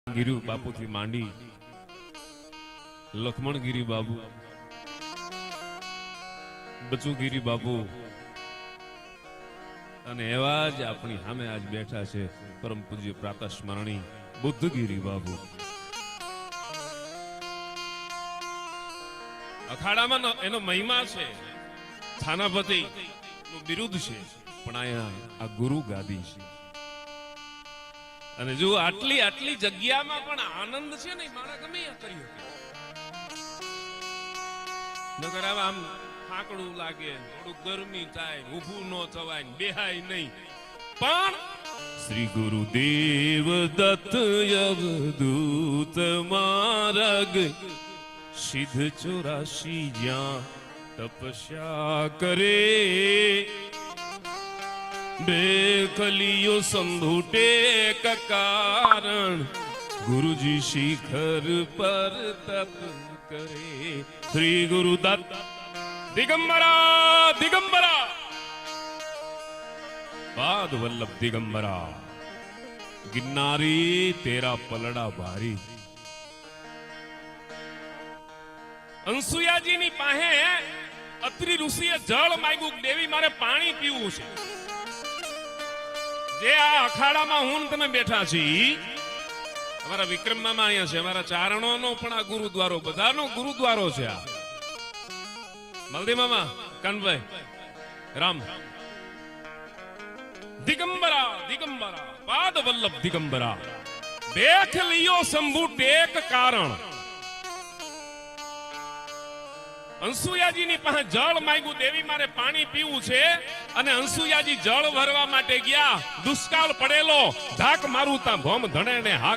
ગીરી બાપુ થી માંડી લખમણગીરી બાબુ, બચુગીરી બાપુ અને એવા જ આપણી સામે આજ બેઠા છે પરમ પૂજ્ય પ્રાતઃ સ્મરણી બુદ્ધગીરી બાબુ. અખાડામાં એનો મહિમા છે, થાનાપતિ નું બિરુદ છે, પણ અહીંયા આ ગુરુ ગાદી છે. અને જો આટલી આટલી જગ્યામાં પણ આનંદ છે ને, મારા ગમે કરી નગર આમ ફાકડું લાગે, થોડું ગરમી થાય, ઊભું ન થવાય, બેહાય નહીં, પણ શ્રી ગુરુદેવ દત્ત અવધૂત માર્ગ સિદ્ધ 84 જ્યાં તપસ્યા કરે, બે કલિયો સંધુટે કારણ ગુરુજી શિખર પર તપ કરે. શ્રી ગુરુ દત્ત દિગંબરા દિગંબરા પાદ વલ્લભ દિગંબરા ગિરનારી તેરા પલડા ભારી. અંસુયાજી ની પાસે અત્રિ ઋષિએ જળ માંગ્યું, દેવી મારે પાણી પીવું છે. જે આ અખાડામાં હું તમે બેઠા છી, અમારા વિક્રમ મામા અહીંયા છે, અમારા ચારણોનો પણ આ ગુરુદ્વારો, બધાનો ગુરુદ્વારો છે. આ મલદી મામા, કાનભાઈ, રામ દિગંબરા દિગંબરા પાદ વલ્લભ દિગંબરા દેખ લિયો શંભુ ટેક કારણ. અંસુયાજી ની પાસે જળ માંગ્યું, દેવી મારે પાણી પીવું છે. અને અંસુયાજી જળ ભરવા માટે ગયા, દુષ્કાળ પડેલો, ધાક મારું તા ભોમ ધણે ને હાક